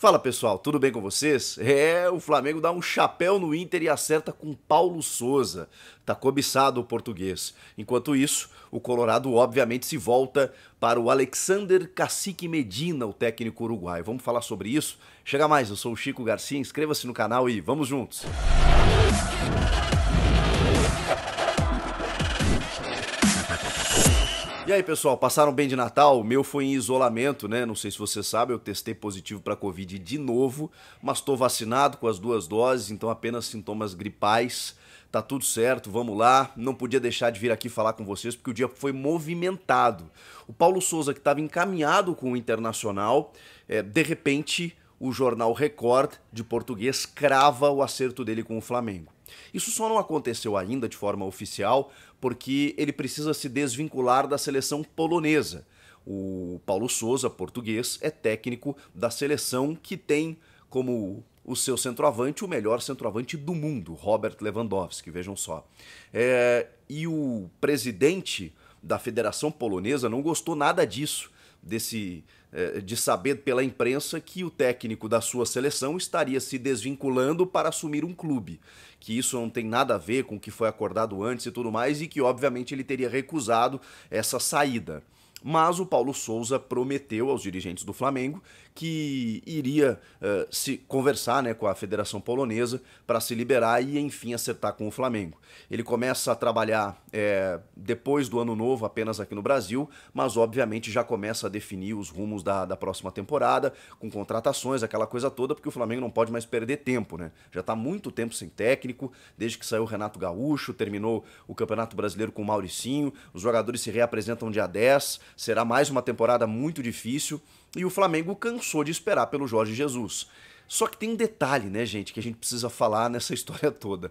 Fala pessoal, tudo bem com vocês? O Flamengo dá um chapéu no Inter e acerta com Paulo Souza. Tá cobiçado o português. Enquanto isso, o Colorado obviamente se volta para o Alexander Cacique Medina, o técnico uruguaio. Vamos falar sobre isso? Chega mais, eu sou o Chico Garcia, inscreva-se no canal e vamos juntos! E aí pessoal, passaram bem de Natal? O meu foi em isolamento, né? Não sei se você sabe, eu testei positivo para Covid de novo, mas estou vacinado com as 2 doses, então apenas sintomas gripais. Tá tudo certo, vamos lá. Não podia deixar de vir aqui falar com vocês porque o dia foi movimentado. O Paulo Souza, que estava encaminhado com o Internacional, de repente o jornal Record de português crava o acerto dele com o Flamengo. Isso só não aconteceu ainda de forma oficial porque ele precisa se desvincular da seleção polonesa. O Paulo Souza, português, é técnico da seleção que tem como o seu centroavante o melhor centroavante do mundo, Robert Lewandowski, vejam só. E o presidente da Federação Polonesa não gostou nada disso, de saber pela imprensa que o técnico da sua seleção estaria se desvinculando para assumir um clube, que isso não tem nada a ver com o que foi acordado antes e tudo mais, e que obviamente ele teria recusado essa saída. Mas o Paulo Souza prometeu aos dirigentes do Flamengo que iria se conversar, né, com a Federação Polonesa para se liberar e, enfim, acertar com o Flamengo. Ele começa a trabalhar depois do Ano Novo, apenas aqui no Brasil, mas obviamente já começa a definir os rumos da próxima temporada, com contratações, aquela coisa toda, porque o Flamengo não pode mais perder tempo, né? Já está muito tempo sem técnico, desde que saiu o Renato Gaúcho, terminou o Campeonato Brasileiro com o Mauricinho, os jogadores se reapresentam dia 10, será mais uma temporada muito difícil e o Flamengo cansou de esperar pelo Jorge Jesus. Só que tem um detalhe, né, gente, que a gente precisa falar nessa história toda.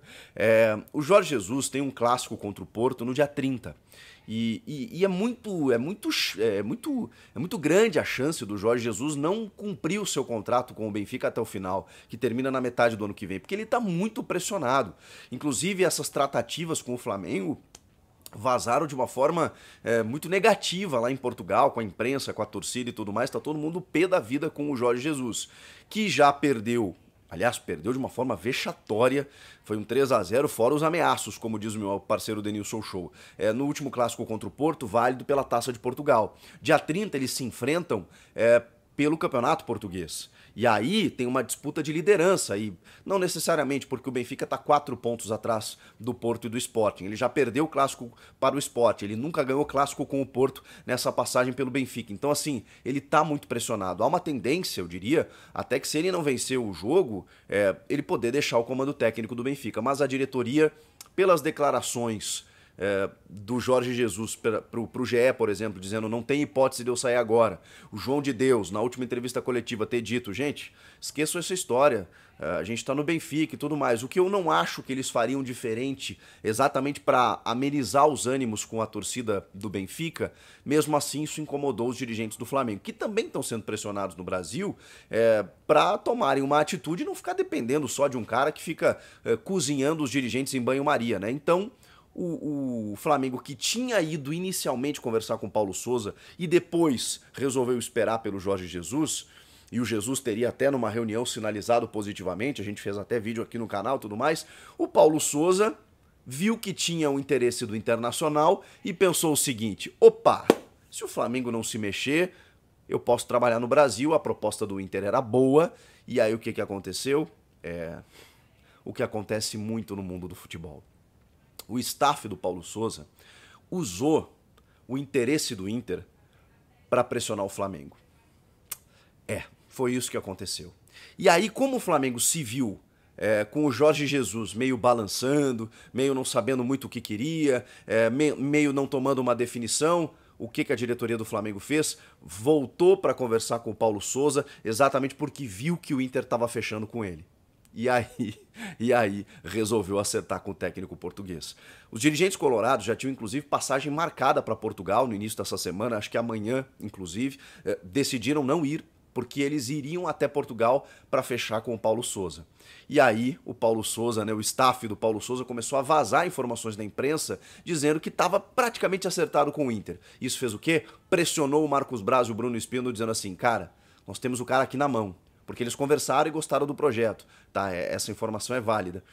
O Jorge Jesus tem um clássico contra o Porto no dia 30. E é muito grande a chance do Jorge Jesus não cumprir o seu contrato com o Benfica até o final, que termina na metade do ano que vem, porque ele está muito pressionado. Inclusive, essas tratativas com o Flamengo vazaram de uma forma muito negativa lá em Portugal, com a imprensa, com a torcida e tudo mais. Tá todo mundo pé da vida com o Jorge Jesus, que já perdeu, aliás, perdeu de uma forma vexatória. Foi um 3-0, fora os ameaços, como diz o meu parceiro Denilson Show. No último clássico contra o Porto, válido pela Taça de Portugal. Dia 30 eles se enfrentam pelo Campeonato Português. E aí tem uma disputa de liderança, e não necessariamente porque o Benfica está 4 pontos atrás do Porto e do Sporting. Ele já perdeu o clássico para o Sporting, ele nunca ganhou clássico com o Porto nessa passagem pelo Benfica. Então assim, ele está muito pressionado. Há uma tendência, eu diria, até que se ele não vencer o jogo, ele poder deixar o comando técnico do Benfica. Mas a diretoria, pelas declarações do Jorge Jesus pro GE, por exemplo, dizendo não tem hipótese de eu sair agora. O João de Deus, na última entrevista coletiva, ter dito, gente, esqueçam essa história, a gente tá no Benfica e tudo mais. O que eu não acho que eles fariam diferente, exatamente para amenizar os ânimos com a torcida do Benfica, mesmo assim isso incomodou os dirigentes do Flamengo, que também estão sendo pressionados no Brasil para tomarem uma atitude e não ficar dependendo só de um cara que fica cozinhando os dirigentes em banho-maria, né? Então, o Flamengo, que tinha ido inicialmente conversar com o Paulo Souza e depois resolveu esperar pelo Jorge Jesus, e o Jesus teria até numa reunião sinalizado positivamente, a gente fez até vídeo aqui no canal e tudo mais, o Paulo Souza viu que tinha o interesse do Internacional e pensou o seguinte: opa, se o Flamengo não se mexer, eu posso trabalhar no Brasil, a proposta do Inter era boa, e aí o que aconteceu? O que acontece muito no mundo do futebol. O staff do Paulo Souza usou o interesse do Inter para pressionar o Flamengo. Foi isso que aconteceu. E aí, como o Flamengo se viu com o Jorge Jesus meio balançando, meio não sabendo muito o que queria, meio não tomando uma definição, o que a diretoria do Flamengo fez? Voltou para conversar com o Paulo Souza, exatamente porque viu que o Inter estava fechando com ele. E aí resolveu acertar com o técnico português. Os dirigentes colorados já tinham inclusive passagem marcada para Portugal no início dessa semana, acho que amanhã inclusive, decidiram não ir porque eles iriam até Portugal para fechar com o Paulo Souza. E aí o Paulo Souza, né, o staff do Paulo Souza começou a vazar informações da imprensa dizendo que estava praticamente acertado com o Inter. Isso fez o quê? Pressionou o Marcos Braz e o Bruno Spindl dizendo assim, cara, nós temos o cara aqui na mão. porque eles conversaram e gostaram do projeto, tá? Essa informação é válida.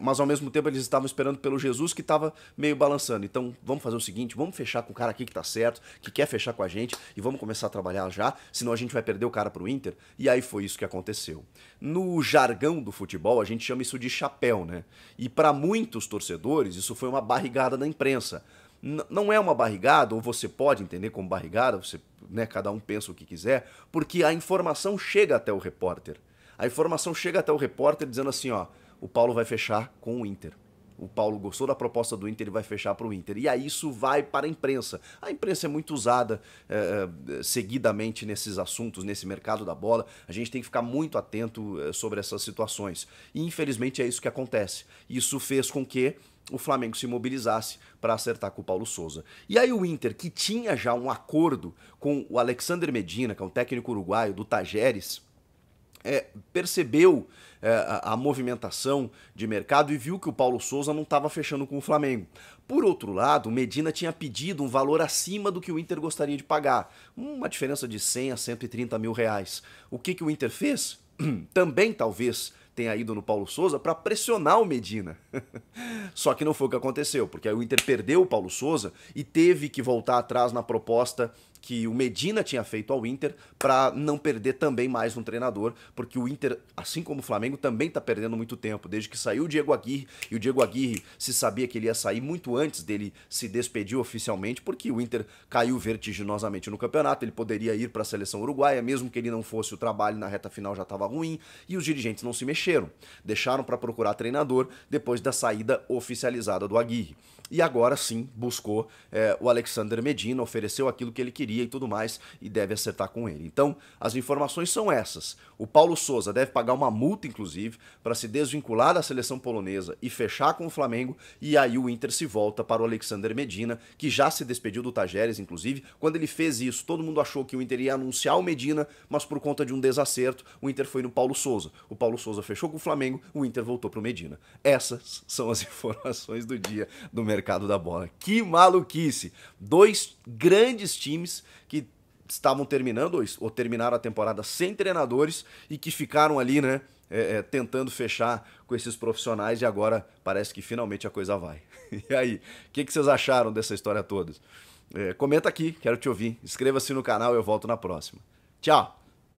Mas ao mesmo tempo eles estavam esperando pelo Jesus que estava meio balançando. Então vamos fazer o seguinte, vamos fechar com o cara aqui que tá certo, que quer fechar com a gente e vamos começar a trabalhar já, senão a gente vai perder o cara pro Inter. E aí foi isso que aconteceu. No jargão do futebol a gente chama isso de chapéu, né? E para muitos torcedores isso foi uma barrigada da imprensa. Não é uma barrigada, ou você pode entender como barrigada, você, né, cada um pensa o que quiser, porque a informação chega até o repórter. A informação chega até o repórter dizendo assim, ó, o Paulo vai fechar com o Inter. O Paulo gostou da proposta do Inter e vai fechar para o Inter. E aí isso vai para a imprensa. A imprensa é muito usada seguidamente nesses assuntos, nesse mercado da bola. A gente tem que ficar muito atento sobre essas situações. E infelizmente é isso que acontece. Isso fez com que o Flamengo se mobilizasse para acertar com o Paulo Sousa. E aí o Inter, que tinha já um acordo com o Alexander Medina, que é um técnico uruguaio do Tajeres, percebeu a movimentação de mercado e viu que o Paulo Sousa não estava fechando com o Flamengo. Por outro lado, o Medina tinha pedido um valor acima do que o Inter gostaria de pagar, uma diferença de 100 a 130 mil reais. O que o Inter fez? Também talvez tenha ido no Paulo Sousa para pressionar o Medina. Só que não foi o que aconteceu, porque aí o Inter perdeu o Paulo Sousa e teve que voltar atrás na proposta que o Medina tinha feito ao Inter para não perder também mais um treinador, porque o Inter, assim como o Flamengo, também está perdendo muito tempo, desde que saiu o Diego Aguirre, e o Diego Aguirre se sabia que ele ia sair muito antes dele se despedir oficialmente, porque o Inter caiu vertiginosamente no campeonato, ele poderia ir para a seleção uruguaia, mesmo que ele não fosse, o trabalho na reta final já estava ruim, e os dirigentes não se mexeram, deixaram para procurar treinador depois da saída oficializada do Aguirre. E agora sim buscou o Alexander Medina, ofereceu aquilo que ele queria e tudo mais, e deve acertar com ele. Então, as informações são essas. O Paulo Sousa deve pagar uma multa, inclusive, para se desvincular da seleção polonesa e fechar com o Flamengo, e aí o Inter se volta para o Alexander Medina, que já se despediu do Tajeres, inclusive. Quando ele fez isso, todo mundo achou que o Inter ia anunciar o Medina, mas por conta de um desacerto, o Inter foi no Paulo Sousa. O Paulo Sousa fechou com o Flamengo, o Inter voltou para o Medina. Essas são as informações do dia do mercado da bola. Que maluquice! Dois grandes times que estavam terminando ou terminaram a temporada sem treinadores e que ficaram ali, né, tentando fechar com esses profissionais, e agora parece que finalmente a coisa vai. E aí, o que vocês acharam dessa história toda? Comenta aqui, quero te ouvir. Inscreva-se no canal e eu volto na próxima. Tchau!